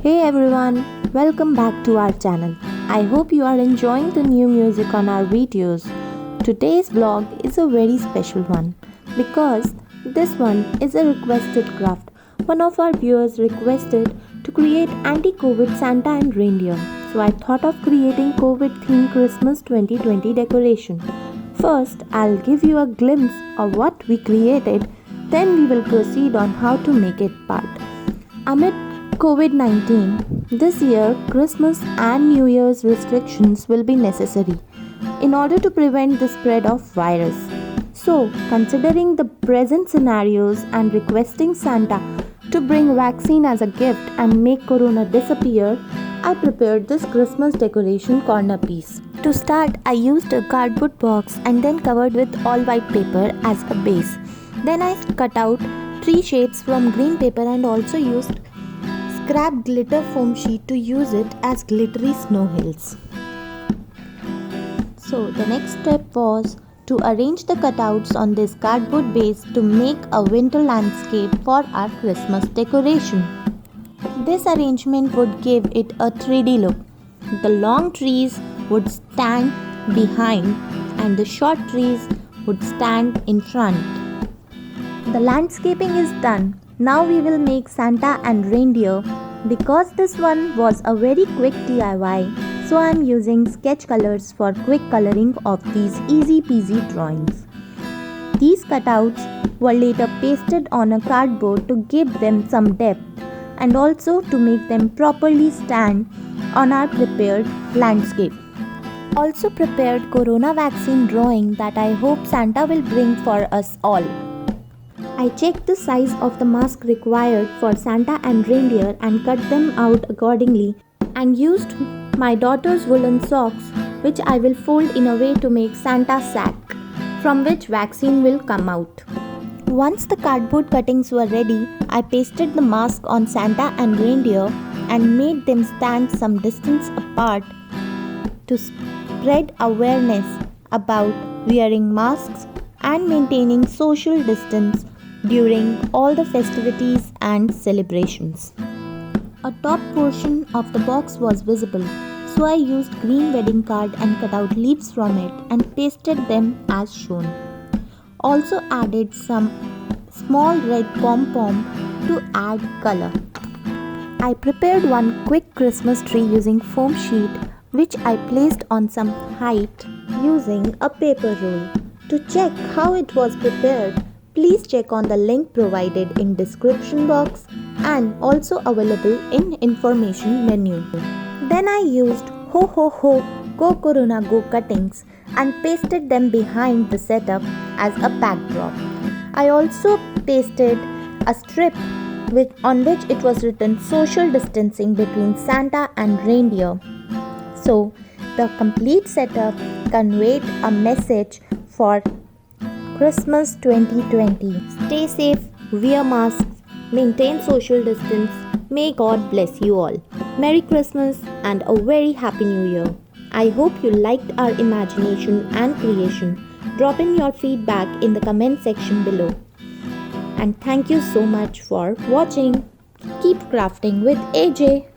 Hey everyone, welcome back to our channel. I hope you are enjoying the new music on our videos. Today's vlog is a very special one because this one is a requested craft. One of our viewers requested to create anti-COVID Santa and reindeer. So I thought of creating COVID themed Christmas 2020 decoration. First, I'll give you a glimpse of what we created, then we will proceed on how to make it part. Amid COVID-19, this year Christmas and New Year's restrictions will be necessary in order to prevent the spread of virus. So, considering the present scenarios and requesting Santa to bring vaccine as a gift and make corona disappear, I prepared this Christmas decoration corner piece. To start, I used a cardboard box and then covered with all white paper as a base. Then I cut out three shapes from green paper and also used scrap glitter foam sheet to use it as glittery snow hills. So the next step was to arrange the cutouts on this cardboard base to make a winter landscape for our Christmas decoration. This arrangement would give it a 3D look. The long trees would stand behind and the short trees would stand in front. The landscaping is done. Now we will make Santa and reindeer. Because this one was a very quick DIY, so I am using sketch colors for quick coloring of these easy peasy drawings. These cutouts were later pasted on a cardboard to give them some depth and also to make them properly stand on our prepared landscape. Also prepared corona vaccine drawing that I hope Santa will bring for us all. I checked the size of the mask required for Santa and reindeer and cut them out accordingly and used my daughter's woolen socks, which I will fold in a way to make Santa's sack from which vaccine will come out. Once the cardboard cuttings were ready, I pasted the mask on Santa and reindeer and made them stand some distance apart to spread awareness about wearing masks and maintaining social distance during all the festivities and celebrations. A top portion of the box was visible, so I used green wedding card and cut out leaves from it and pasted them as shown. Also added some small red pom-pom to add color. I prepared one quick Christmas tree using foam sheet which I placed on some height using a paper roll. To check how it was prepared, please check on the link provided in description box and also available in information menu. Then I used Ho Ho Ho Go Corona Go cuttings and pasted them behind the setup as a backdrop. I also pasted a strip on which it was written social distancing between Santa and reindeer. So the complete setup conveyed a message for Christmas 2020. Stay safe, wear masks, maintain social distance. May God bless you all. Merry Christmas and a very Happy New Year. I hope you liked our imagination and creation. Drop in your feedback in the comment section below. And thank you so much for watching. Keep crafting with AJ.